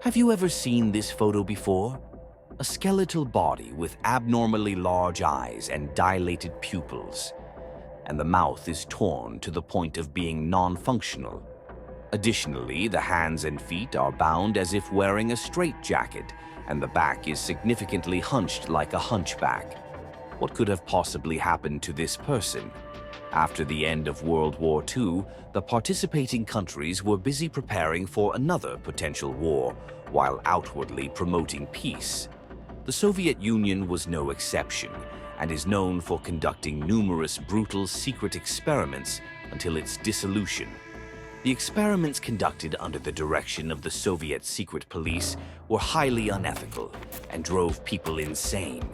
Have you ever seen this photo before? A skeletal body with abnormally large eyes and dilated pupils, and the mouth is torn to the point of being non-functional. Additionally, the hands and feet are bound as if wearing a straitjacket, and the back is significantly hunched like a hunchback. What could have possibly happened to this person? After the end of World War II, the participating countries were busy preparing for another potential war, while outwardly promoting peace. The Soviet Union was no exception, and is known for conducting numerous brutal secret experiments until its dissolution. The experiments conducted under the direction of the Soviet secret police were highly unethical and drove people insane.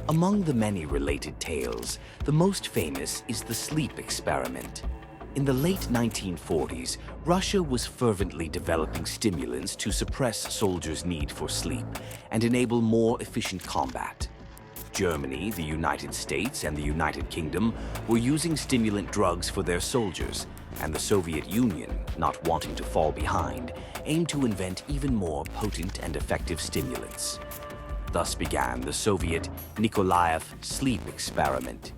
Among the many related tales, the most famous is the sleep experiment. In the late 1940s, Russia was fervently developing stimulants to suppress soldiers' need for sleep and enable more efficient combat. Germany, the United States, and the United Kingdom were using stimulant drugs for their soldiers, and the Soviet Union, not wanting to fall behind, aimed to invent even more potent and effective stimulants. Thus began the Soviet Nikolaev sleep experiment.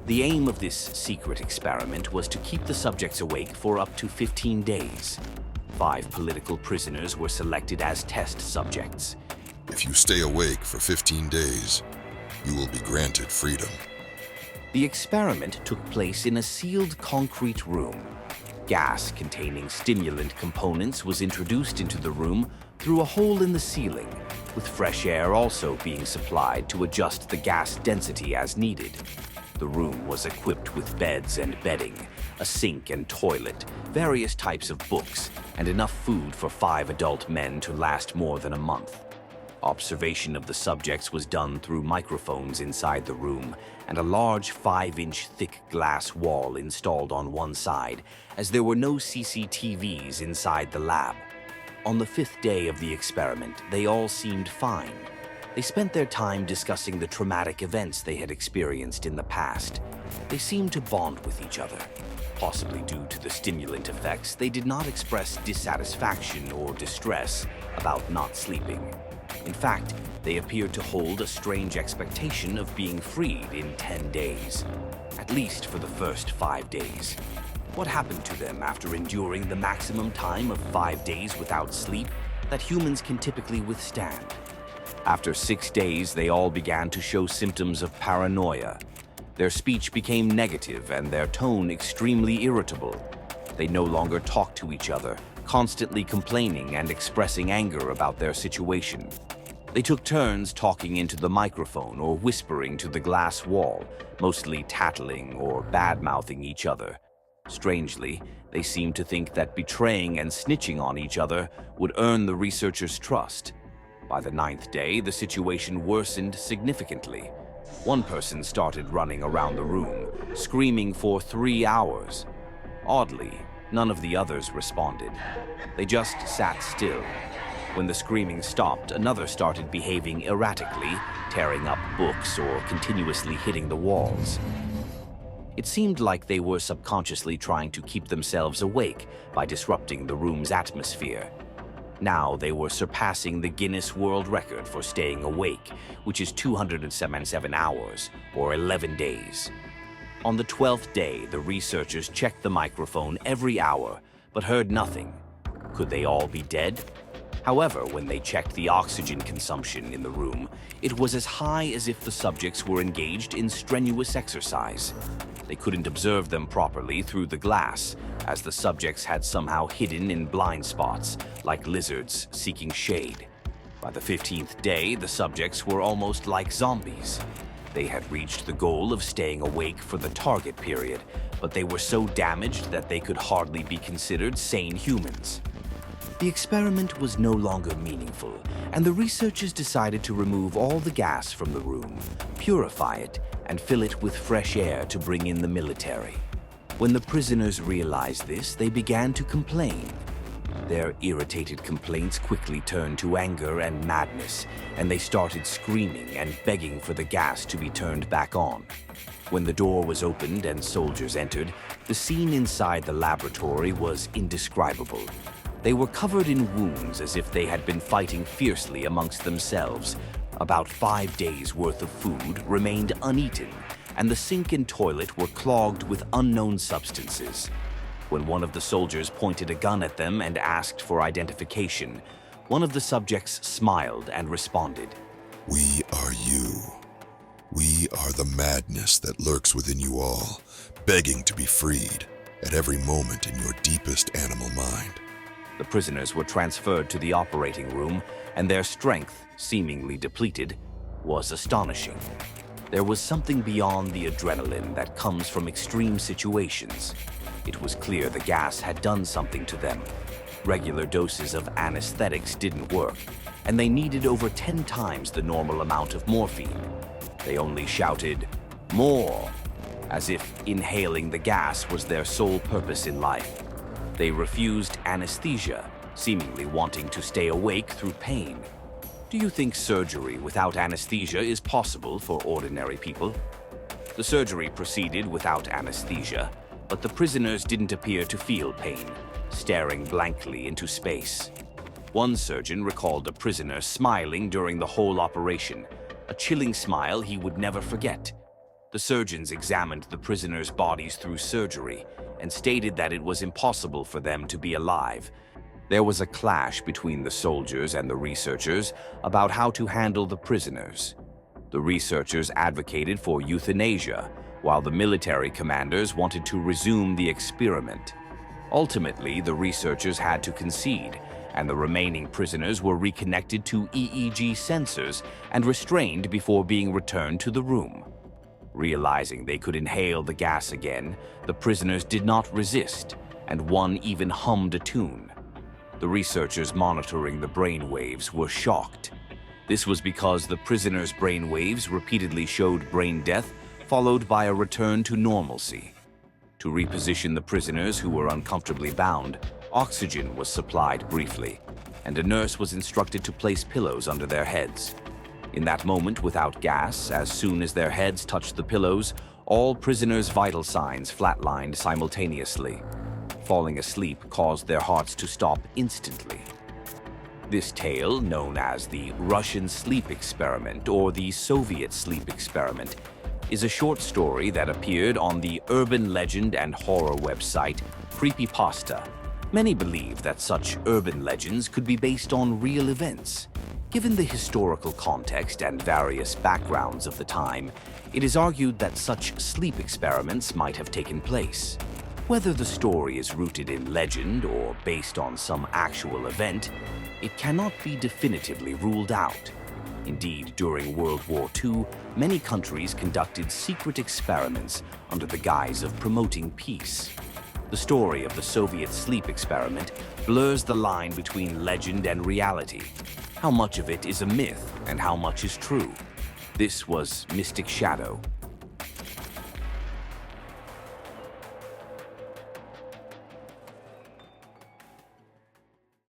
The aim of this secret experiment was to keep the subjects awake for up to 15 days. 5 political prisoners were selected as test subjects. If you stay awake for 15 days, you will be granted freedom. The experiment took place in a sealed concrete room. Gas containing stimulant components was introduced into the room through a hole in the ceiling, with fresh air also being supplied to adjust the gas density as needed. The room was equipped with beds and bedding, a sink and toilet, various types of books, and enough food for 5 adult men to last more than a month. Observation of the subjects was done through microphones inside the room and a large 5-inch thick glass wall installed on one side, as there were no CCTVs inside the lab. On the 5th day of the experiment, they all seemed fine. They spent their time discussing the traumatic events they had experienced in the past. They seemed to bond with each other. Possibly due to the stimulant effects, they did not express dissatisfaction or distress about not sleeping. In fact, they appeared to hold a strange expectation of being freed in 10 days, at least for the first 5 days. What happened to them after enduring the maximum time of 5 days without sleep that humans can typically withstand? After 6 days, they all began to show symptoms of paranoia. Their speech became negative and their tone extremely irritable. They no longer talked to each other, constantly complaining and expressing anger about their situation. They took turns talking into the microphone or whispering to the glass wall, mostly tattling or bad-mouthing each other. Strangely, they seemed to think that betraying and snitching on each other would earn the researchers' trust. By the 9th day, the situation worsened significantly. One person started running around the room, screaming for 3 hours. Oddly, none of the others responded. They just sat still. When the screaming stopped, another started behaving erratically, tearing up books or continuously hitting the walls. It seemed like they were subconsciously trying to keep themselves awake by disrupting the room's atmosphere. Now they were surpassing the Guinness World Record for staying awake, which is 277 hours, or 11 days. On the 12th day, the researchers checked the microphone every hour, but heard nothing. Could they all be dead? However, when they checked the oxygen consumption in the room, it was as high as if the subjects were engaged in strenuous exercise. They couldn't observe them properly through the glass, as the subjects had somehow hidden in blind spots, like lizards seeking shade. By the 15th day, the subjects were almost like zombies. They had reached the goal of staying awake for the target period, but they were so damaged that they could hardly be considered sane humans. The experiment was no longer meaningful, and the researchers decided to remove all the gas from the room, purify it, and fill it with fresh air to bring in the military. When the prisoners realized this, they began to complain. Their irritated complaints quickly turned to anger and madness, and they started screaming and begging for the gas to be turned back on. When the door was opened and soldiers entered, the scene inside the laboratory was indescribable. They were covered in wounds as if they had been fighting fiercely amongst themselves. About 5 days' worth of food remained uneaten, and the sink and toilet were clogged with unknown substances. When one of the soldiers pointed a gun at them and asked for identification, one of the subjects smiled and responded, "We are you. We are the madness that lurks within you all, begging to be freed at every moment in your deepest animal mind." The prisoners were transferred to the operating room, and their strength, seemingly depleted, was astonishing. There was something beyond the adrenaline that comes from extreme situations. It was clear the gas had done something to them. Regular doses of anesthetics didn't work, and they needed over 10 times the normal amount of morphine. They only shouted, "More!" as if inhaling the gas was their sole purpose in life. They refused anesthesia, seemingly wanting to stay awake through pain. Do you think surgery without anesthesia is possible for ordinary people? The surgery proceeded without anesthesia, but the prisoners didn't appear to feel pain, staring blankly into space. One surgeon recalled a prisoner smiling during the whole operation, a chilling smile he would never forget. The surgeons examined the prisoners' bodies through surgery and stated that it was impossible for them to be alive. There was a clash between the soldiers and the researchers about how to handle the prisoners. The researchers advocated for euthanasia, while the military commanders wanted to resume the experiment. Ultimately, the researchers had to concede, and the remaining prisoners were reconnected to EEG sensors and restrained before being returned to the room. Realizing they could inhale the gas again, the prisoners did not resist, and one even hummed a tune. The researchers monitoring the brain waves were shocked. This was because the prisoners' brain waves repeatedly showed brain death, followed by a return to normalcy. To reposition the prisoners who were uncomfortably bound, oxygen was supplied briefly, and a nurse was instructed to place pillows under their heads. In that moment without gas, as soon as their heads touched the pillows, all prisoners' vital signs flatlined simultaneously. Falling asleep caused their hearts to stop instantly. This tale, known as the Russian sleep experiment or the Soviet sleep experiment, is a short story that appeared on the urban legend and horror website Creepypasta. Many believe that such urban legends could be based on real events. Given the historical context and various backgrounds of the time, it is argued that such sleep experiments might have taken place. Whether the story is rooted in legend or based on some actual event, it cannot be definitively ruled out. Indeed, during World War II, many countries conducted secret experiments under the guise of promoting peace. The story of the Soviet sleep experiment blurs the line between legend and reality. How much of it is a myth and how much is true? This was Mystic Shadow,